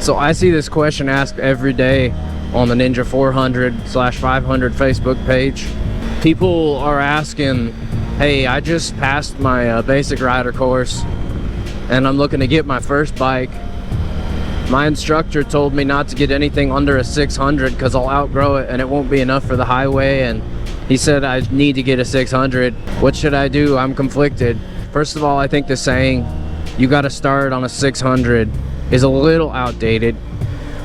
So I see this question asked every day on the Ninja 400/500 Facebook page. People are asking, hey, I just passed my basic rider course and I'm looking to get my first bike. My instructor told me not to get anything under a 600 because I'll outgrow it and it won't be enough for the highway, and he said I need to get a 600. What should I do? I'm conflicted. First of all, I think the saying, you got to start on a 600, is a little outdated.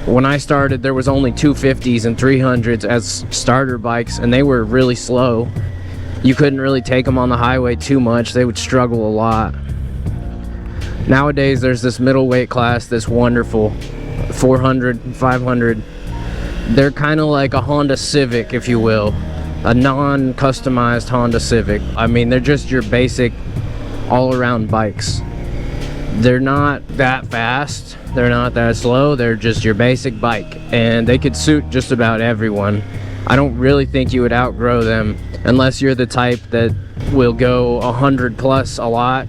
When I started, there was only 250s and 300s as starter bikes, and they were really slow. You couldn't really take them on the highway too much. They would struggle a lot. Nowadays, there's this middleweight class that's wonderful, 400, 500. They're kind of like a Honda Civic, if you will, a non-customized Honda Civic. I mean, they're just your basic all-around bikes. They're not that fast, they're not that slow, they're just your basic bike, and they could suit just about everyone. I don't really think you would outgrow them unless you're the type that will go 100 plus a lot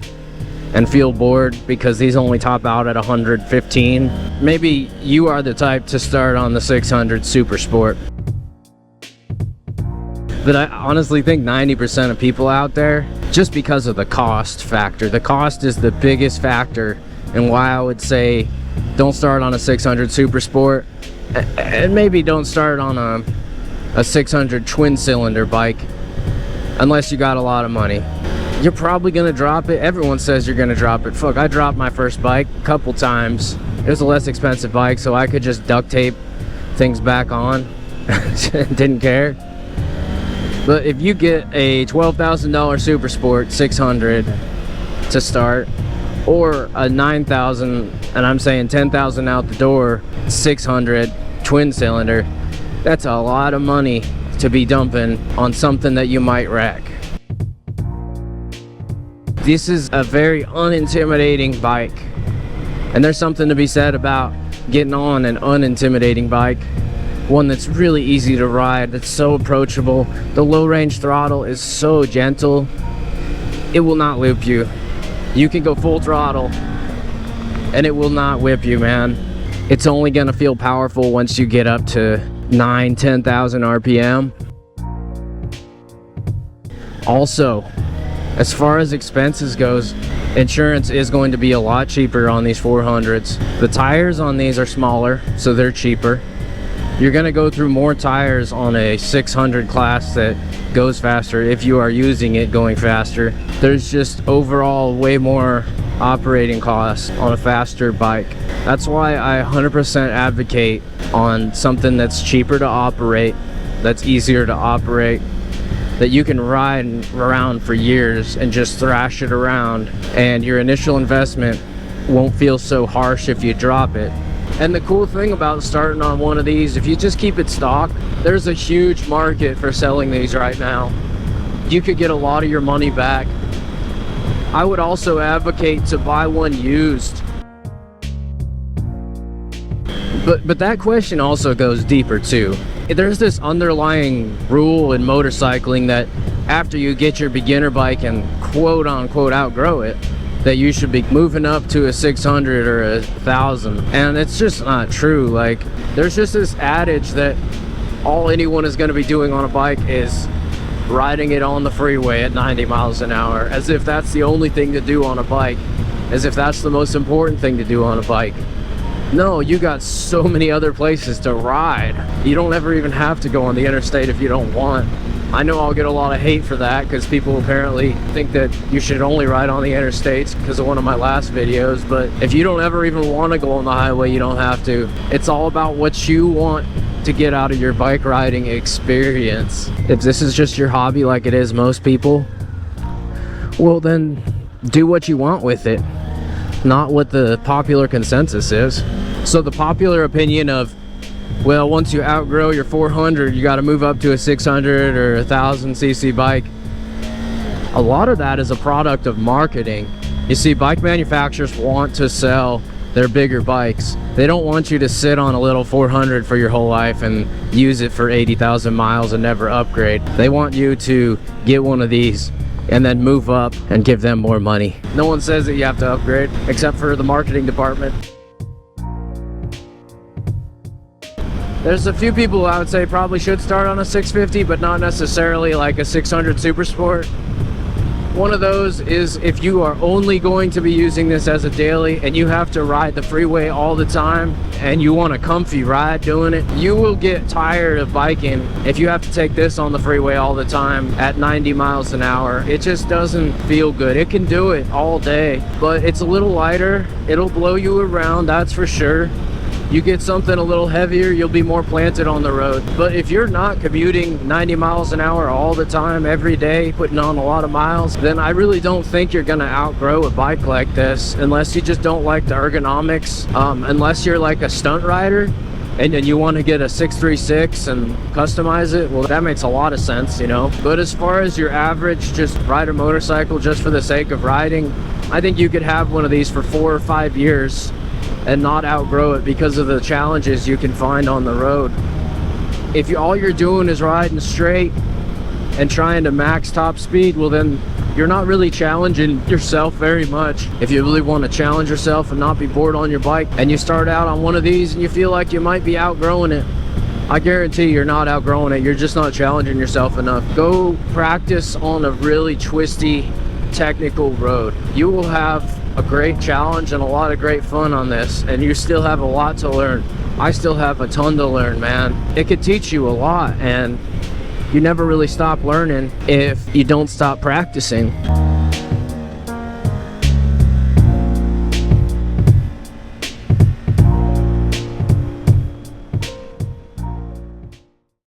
and feel bored because these only top out at 115. Maybe you are the type to start on the 600 Super Sport. But I honestly think 90% of people out there, just because of the cost factor, the cost is the biggest factor and why I would say don't start on a 600 Super Sport, and maybe don't start on a 600 twin cylinder bike unless you got a lot of money. You're probably gonna drop it. Everyone says you're gonna drop it. Fuck, I dropped my first bike a couple times. It was a less expensive bike, so I could just duct tape things back on. Didn't care. But if you get a $12,000 Super Sport 600 to start, or a 9,000, and I'm saying 10,000 out the door, 600 twin cylinder, that's a lot of money to be dumping on something that you might wreck. This is a very unintimidating bike, and there's something to be said about getting on an unintimidating bike, one that's really easy to ride, that's so approachable. The low range throttle is so gentle, it will not loop you. You can go full throttle and it will not whip you, man. It's only gonna feel powerful once you get up to 9,000-10,000 RPM. Also, as far as expenses goes, insurance is going to be a lot cheaper on these 400s. The tires on these are smaller, so they're cheaper. You're gonna go through more tires on a 600 class that goes faster if you are using it going faster. There's just overall way more operating costs on a faster bike. That's why I 100% advocate on something that's cheaper to operate, that's easier to operate, that you can ride around for years and just thrash it around, and your initial investment won't feel so harsh if you drop it. And the cool thing about starting on one of these, if you just keep it stock, there's a huge market for selling these right now. You could get a lot of your money back. I would also advocate to buy one used. But that question also goes deeper too. There's this underlying rule in motorcycling that after you get your beginner bike and quote unquote outgrow it, that you should be moving up to a 600 or a 1,000, and it's just not true. Like, there's just this adage that all anyone is going to be doing on a bike is riding it on the freeway at 90 miles an hour, as if that's the only thing to do on a bike, as if that's the most important thing to do on a bike. No, you got so many other places to ride. You don't ever even have to go on the interstate if you don't want. I know I'll get a lot of hate for that because people apparently think that you should only ride on the interstates because of one of my last videos, but if you don't ever even want to go on the highway, you don't have to. It's all about what you want to get out of your bike riding experience. If this is just your hobby like it is most people, well then do what you want with it, not what the popular consensus is. So the popular opinion of, well, once you outgrow your 400, you got to move up to a 600 or 1,000cc bike. A lot of that is a product of marketing. You see, bike manufacturers want to sell their bigger bikes. They don't want you to sit on a little 400 for your whole life and use it for 80,000 miles and never upgrade. They want you to get one of these and then move up and give them more money. No one says that you have to upgrade, except for the marketing department. There's a few people I would say probably should start on a 650, but not necessarily like a 600 Super Sport. One of those is if you are only going to be using this as a daily and you have to ride the freeway all the time and you want a comfy ride doing it, you will get tired of biking if you have to take this on the freeway all the time at 90 miles an hour. It just doesn't feel good. It can do it all day, but it's a little lighter. It'll blow you around, that's for sure. You get something a little heavier, you'll be more planted on the road. But if you're not commuting 90 miles an hour all the time, every day, putting on a lot of miles, then I really don't think you're gonna outgrow a bike like this, unless you just don't like the ergonomics, unless you're like a stunt rider and then you want to get a 636 and customize it. Well, that makes a lot of sense, you know. But as far as your average just ride a motorcycle just for the sake of riding, I think you could have one of these for 4 or 5 years and not outgrow it because of the challenges you can find on the road. If all you're doing is riding straight and trying to max top speed, well then you're not really challenging yourself very much. If you really want to challenge yourself and not be bored on your bike, and you start out on one of these and you feel like you might be outgrowing it, I guarantee you're not outgrowing it. You're just not challenging yourself enough. Go practice on a really twisty, technical road. You will have a great challenge and a lot of great fun on this, and you still have a lot to learn. I still have a ton to learn, man. It could teach you a lot, and you never really stop learning if you don't stop practicing.